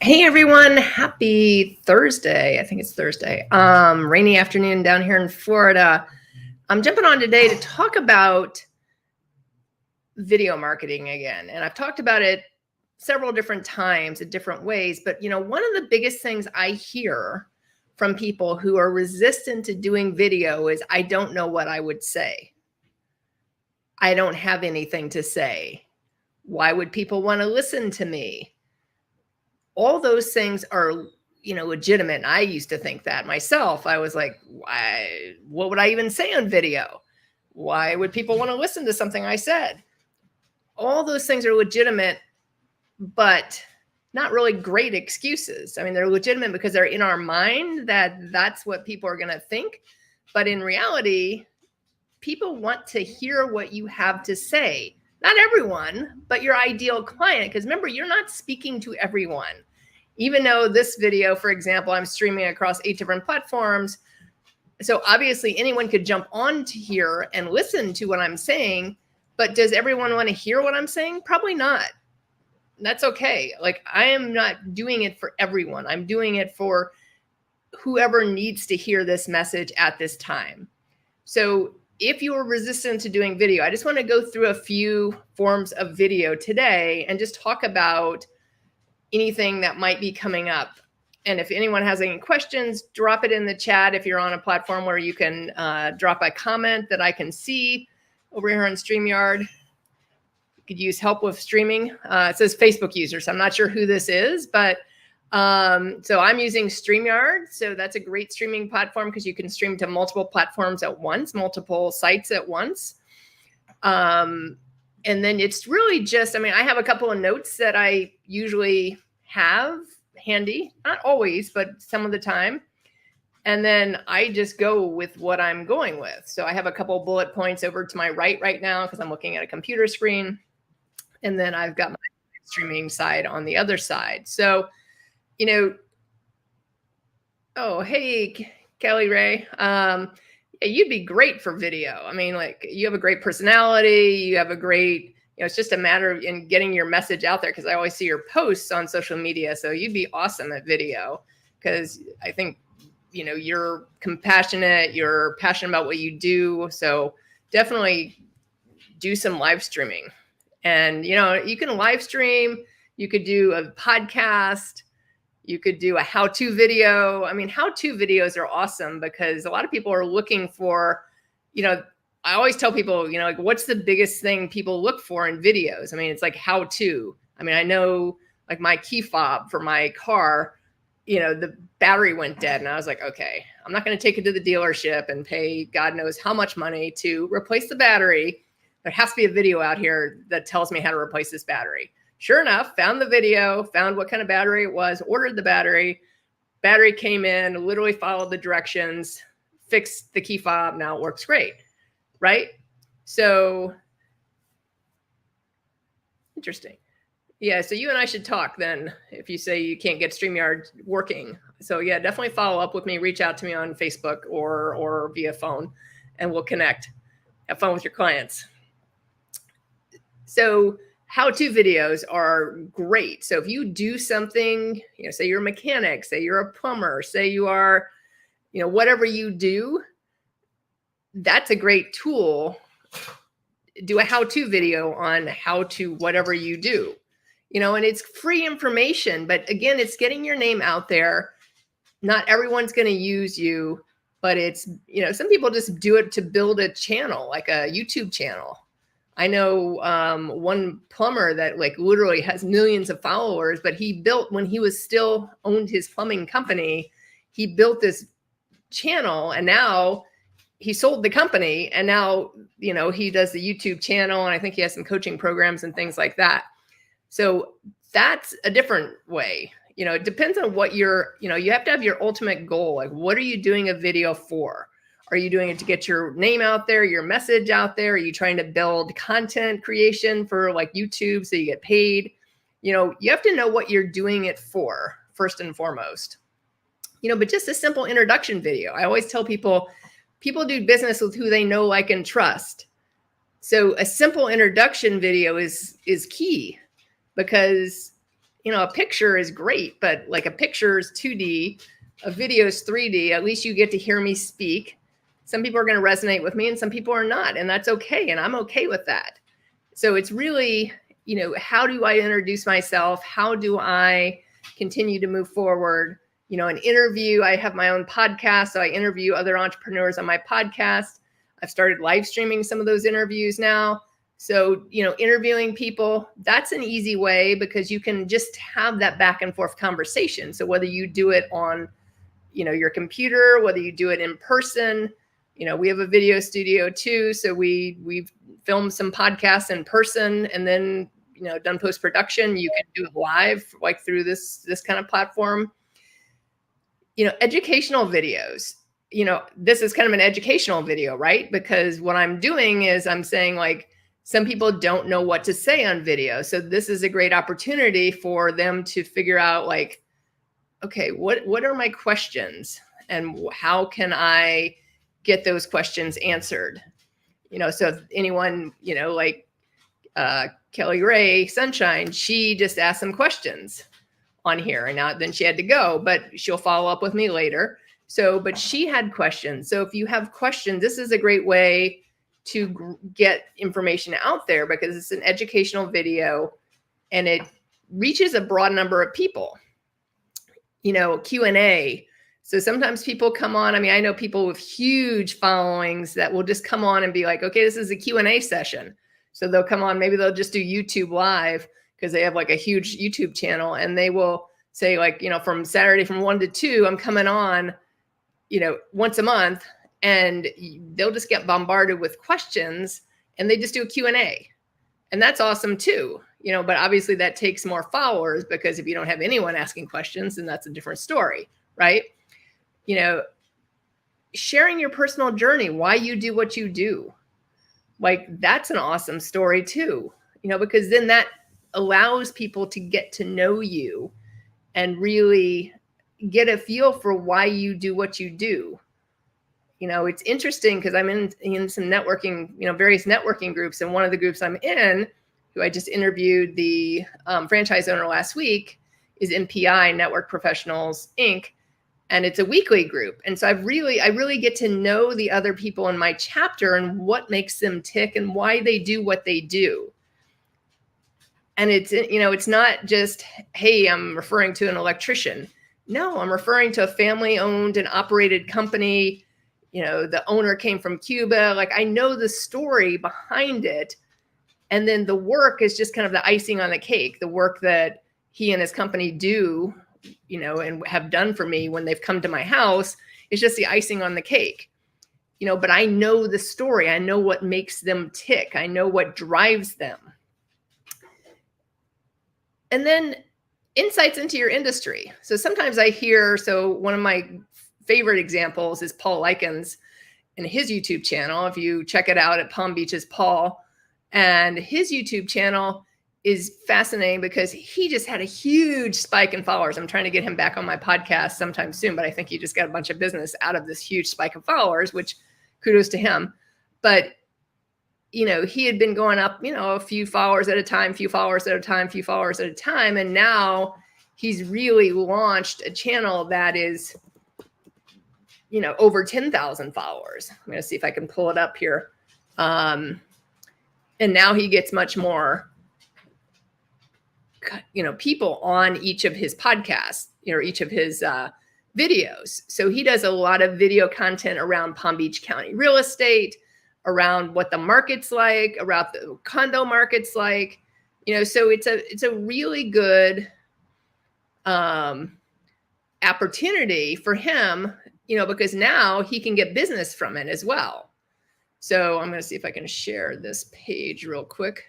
Hey everyone, happy Thursday. I think it's Thursday. Rainy afternoon down here in Florida. I'm jumping on today to talk about video marketing again. And I've talked about it several different times in different ways, but one of the biggest things I hear from people who are resistant to doing video is I don't know what I would say. I don't have anything to say. Why would people want to listen to me? All those things are legitimate. And I used to think that myself. I was like, why, what would I even say on video? Why would people want to listen to something I said? All those things are legitimate, but not really great excuses. I mean, they're legitimate because they're in our mind that's what people are going to think. But in reality, people want to hear what you have to say. Not everyone, but your ideal client. Because remember, you're not speaking to everyone. Even though this video, for example, I'm streaming across 8 different platforms. So obviously anyone could jump on to here and listen to what I'm saying, but does everyone want to hear what I'm saying? Probably not. That's okay. Like, I am not doing it for everyone. I'm doing it for whoever needs to hear this message at this time. So if you are resistant to doing video, I just want to go through a few forms of video today and just talk about anything that might be coming up. And if anyone has any questions, drop it in the chat. If you're on a platform where you can drop a comment that I can see over here on StreamYard. You could use help with streaming. It says Facebook users. I'm not sure who this is, but so I'm using StreamYard. So that's a great streaming platform because you can stream to multiple platforms at once, multiple sites at once. And then it's really just, I have a couple of notes that I usually have handy, not always, but some of the time. And then I just go with what I'm going with. So I have a couple bullet points over to my right now because I'm looking at a computer screen. And then I've got my streaming side on the other side. So, oh, hey, Kelly Ray. You'd be great for video. You have a great personality. You have a great, it's just a matter of in getting your message out there because I always see your posts on social media. So you'd be awesome at video because I think, you're compassionate. You're passionate about what you do. So definitely do some live streaming. And, you can live stream. You could do a podcast. You could do a how-to video. How-to videos are awesome because a lot of people are looking for, I always tell people, like, what's the biggest thing people look for in videos? It's like how-to. I know like my key fob for my car, the battery went dead. And I was like, okay, I'm not going to take it to the dealership and pay God knows how much money to replace the battery. There has to be a video out here that tells me how to replace this battery. Sure enough, found the video, found what kind of battery it was, ordered the battery. Battery came in, literally followed the directions, fixed the key fob. Now it works great, right? So interesting. Yeah, so you and I should talk then if you say you can't get StreamYard working. So yeah, definitely follow up with me. Reach out to me on Facebook or via phone, and we'll connect. Have fun with your clients. So how-to videos are great. So if you do something, say you're a mechanic, say you're a plumber, say you are, whatever you do, that's a great tool. Do a how-to video on how to whatever you do, and it's free information. But again, it's getting your name out there. Not everyone's going to use you, but it's, some people just do it to build a channel, like a YouTube channel. I know one plumber that like literally has millions of followers, but he built, when he was still owned his plumbing company, he built this channel, and now he sold the company, and now, he does the YouTube channel, and I think he has some coaching programs and things like that. So that's a different way. It depends on what you have to have your ultimate goal. Like, what are you doing a video for? Are you doing it to get your name out there, your message out there? Are you trying to build content creation for like YouTube so you get paid? You have to know what you're doing it for first and foremost. But just a simple introduction video. I always tell people do business with who they know, like, and trust. So a simple introduction video is key because a picture is great, but like a picture is 2D, a video is 3D. At least you get to hear me speak. Some people are going to resonate with me and some people are not, and that's okay. And I'm okay with that. So it's really, how do I introduce myself? How do I continue to move forward? An interview, I have my own podcast, so I interview other entrepreneurs on my podcast. I've started live streaming some of those interviews now. So, interviewing people, that's an easy way because you can just have that back and forth conversation. So whether you do it on, your computer, whether you do it in person, we have a video studio too. So we've filmed some podcasts in person and then, done post-production. You can do it live, like through this kind of platform. Educational videos, this is kind of an educational video, right? Because what I'm doing is I'm saying like, some people don't know what to say on video. So this is a great opportunity for them to figure out like, okay, what are my questions and how can I get those questions answered? So if anyone, like Kelly Ray Sunshine, she just asked some questions on here and then she had to go, but she'll follow up with me later. So, but she had questions. So if you have questions, this is a great way to get information out there because it's an educational video and it reaches a broad number of people. Q&A. So sometimes people come on. I mean, I know people with huge followings that will just come on and be like, okay, this is a Q&A session. So they'll come on, maybe they'll just do YouTube live because they have like a huge YouTube channel and they will say like, from Saturday from 1 to 2, I'm coming on, once a month. And they'll just get bombarded with questions and they just do a Q&A. And that's awesome too, but obviously that takes more followers because if you don't have anyone asking questions, then that's a different story, right? Sharing your personal journey, why you do what you do. Like that's an awesome story too, because then that allows people to get to know you and really get a feel for why you do what you do. It's interesting because I'm in some networking, various networking groups. And one of the groups I'm in, who I just interviewed the franchise owner last week, is MPI, Network Professionals, Inc. And it's a weekly group. And so I really get to know the other people in my chapter and what makes them tick and why they do what they do. And it's not just, hey, I'm referring to an electrician. No, I'm referring to a family owned and operated company. The owner came from Cuba. Like I know the story behind it. And then the work is just kind of the icing on the cake. The work that he and his company do, and have done for me when they've come to my house is just the icing on the cake. But I know the story. I know what makes them tick. I know what drives them. And then insights into your industry. So sometimes I hear, one of my favorite examples is Paul Likens and his YouTube channel. If you check it out at Palm Beaches Paul, and his YouTube channel is fascinating because he just had a huge spike in followers. I'm trying to get him back on my podcast sometime soon, but I think he just got a bunch of business out of this huge spike of followers, which kudos to him. But, he had been going up, a few followers at a time, few followers at a time, few followers at a time. And now he's really launched a channel that is, over 10,000 followers. I'm going to see if I can pull it up here. And now he gets much more, people on each of his podcasts, each of his videos. So he does a lot of video content around Palm Beach County real estate, around what the market's like, around the condo market's like, so it's a really good opportunity for him, because now he can get business from it as well. So I'm going to see if I can share this page real quick.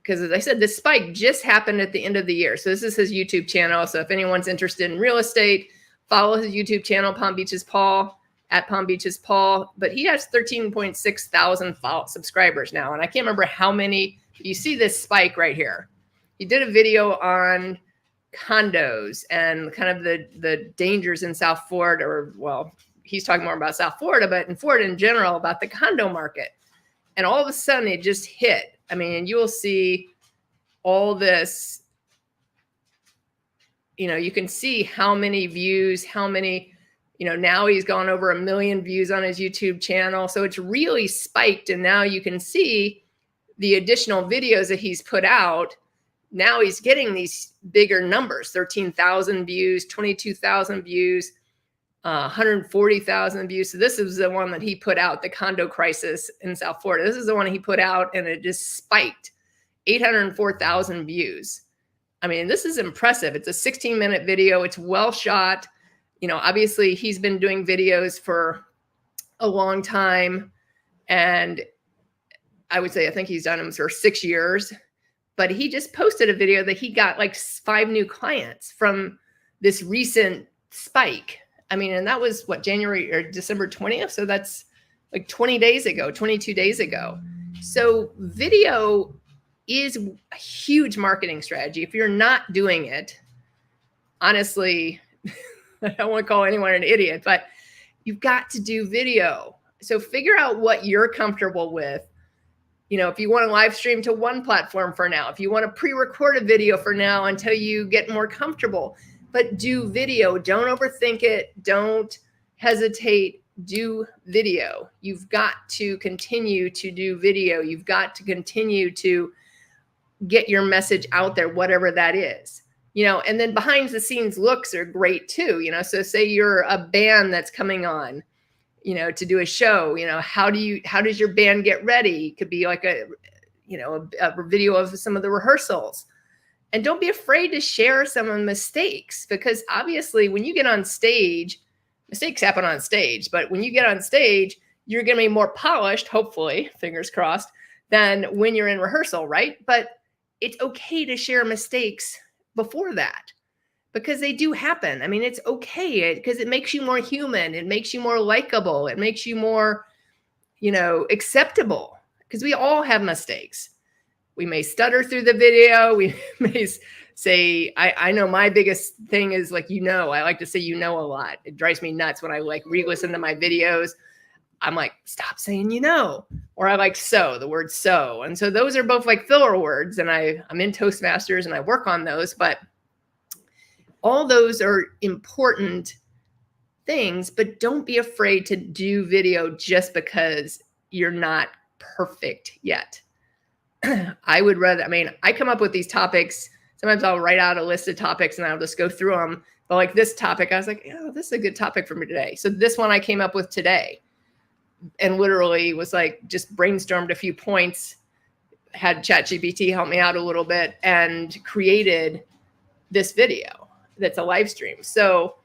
Because as I said, this spike just happened at the end of the year. So this is his YouTube channel. So if anyone's interested in real estate, follow his YouTube channel, Palm Beaches Paul, at Palm Beaches Paul. But he has 13.6 thousand subscribers now. And I can't remember how many. You see this spike right here. He did a video on condos and kind of the dangers in South Florida, or well, he's talking more about South Florida, but in Florida in general, about the condo market. And all of a sudden it just hit. I mean, you will see all this you can see how many views, how many, now he's gone over 1 million views on his YouTube channel. So it's really spiked. And now you can see the additional videos that he's put out. Now he's getting these bigger numbers, 13,000 views, 22,000 views, 140,000 views. So this is the one that he put out, the condo crisis in South Florida. This is the one he put out, and it just spiked 804,000 views. I mean, this is impressive. It's a 16-minute video. It's well shot. Obviously he's been doing videos for a long time. And I would say, I think he's done them for 6 years, but he just posted a video that he got like 5 new clients from this recent spike. I mean, and that was what, January or December 20th. So that's like 20 days ago, 22 days ago. So video is a huge marketing strategy. If you're not doing it, honestly, I don't want to call anyone an idiot, but you've got to do video. So figure out what you're comfortable with. If you want to live stream to one platform for now, if you want to pre-record a video for now until you get more comfortable, but do video. Don't overthink it. Don't hesitate. Do video. You've got to continue to do video. You've got to continue to get your message out there, whatever that is. And then behind the scenes looks are great too. So say you're a band that's coming on, to do a show, how does your band get ready? It could be like a video of some of the rehearsals. And don't be afraid to share some of the mistakes, because obviously when you get on stage, mistakes happen on stage, but when you get on stage, you're going to be more polished, hopefully, fingers crossed, than when you're in rehearsal, right? But it's okay to share mistakes before that, because they do happen. I mean, it's okay because it makes you more human. It makes you more likable. It makes you more, acceptable, because we all have mistakes. We may stutter through the video. We may say, I know my biggest thing is like, I like to say, a lot. It drives me nuts when I re-listen to my videos. I'm like, stop saying, or I like the word so. And so those are both like filler words. And I'm in Toastmasters and I work on those, but all those are important things, but don't be afraid to do video just because you're not perfect yet. I come up with these topics. Sometimes I'll write out a list of topics and I'll just go through them. But like this topic, I was like, this is a good topic for me today. So this one I came up with today and literally was like, just brainstormed a few points, had ChatGPT help me out a little bit and created this video that's a live stream. So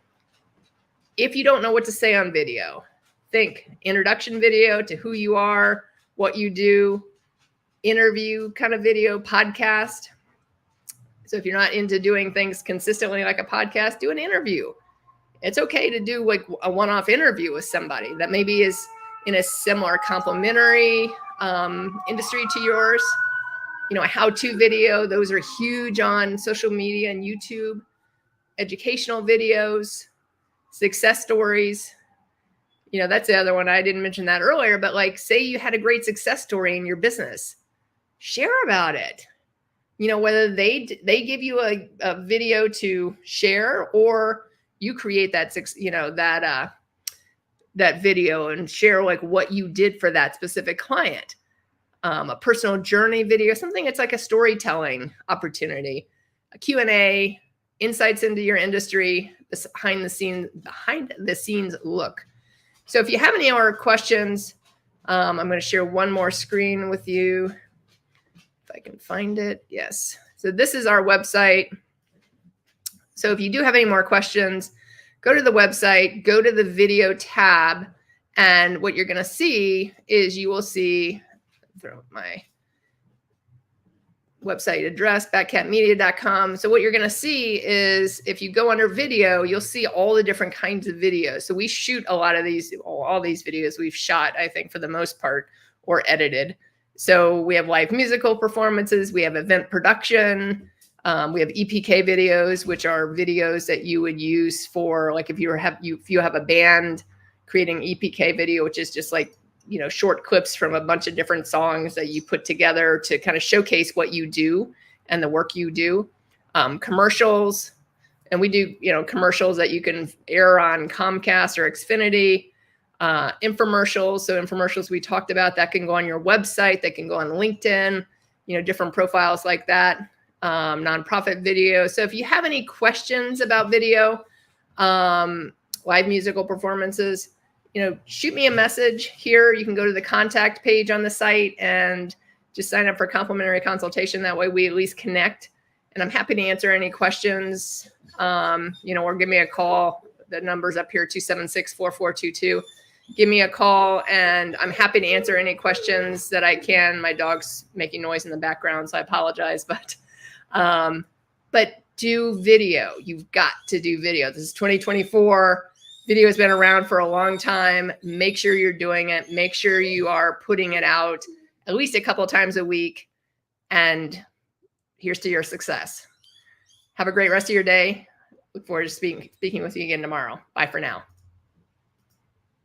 if you don't know what to say on video, think introduction video to who you are, what you do, interview kind of video, podcast. So if you're not into doing things consistently like a podcast, do an interview. It's okay to do like a one-off interview with somebody that maybe is in a similar complementary industry to yours. A how-to video, those are huge on social media and YouTube. Educational videos, success stories. That's the other one. I didn't mention that earlier, but like say you had a great success story in your business, share about it. Whether they give you a video to share or you create that, that video and share like what you did for that specific client. A personal journey video, something that's like a storytelling opportunity, a Q&A, insights into your industry, this behind the scenes look. So if you have any more questions, I'm going to share one more screen with you. If I can find it. Yes. So this is our website. So if you do have any more questions, go to the website, go to the video tab. And what you're going to see is you will see, throw up my website address, backcatmedia.com. So what you're going to see is if you go under video, you'll see all the different kinds of videos. So we shoot a lot of these, all these videos we've shot, I think for the most part, or edited. So we have live musical performances, we have event production, we have EPK videos, which are videos that you would use for like if you have a band creating EPK video, which is just like, short clips from a bunch of different songs that you put together to kind of showcase what you do and the work you do. Commercials, And we do, commercials that you can air on Comcast or Xfinity, infomercials. So infomercials we talked about that can go on your website, that can go on LinkedIn, different profiles like that, nonprofit video. So if you have any questions about video, live musical performances, shoot me a message here. You can go to the contact page on the site and just sign up for a complimentary consultation. That way we at least connect, and I'm happy to answer any questions, or give me a call. The number's up here, 276-4422. Give me a call and I'm happy to answer any questions that I can. My dog's making noise in the background, so I apologize, but do video. You've got to do video. This is 2024. Video has been around for a long time. Make sure you're doing it. Make sure you are putting it out at least a couple of times a week. And here's to your success. Have a great rest of your day. Look forward to speaking with you again tomorrow. Bye for now.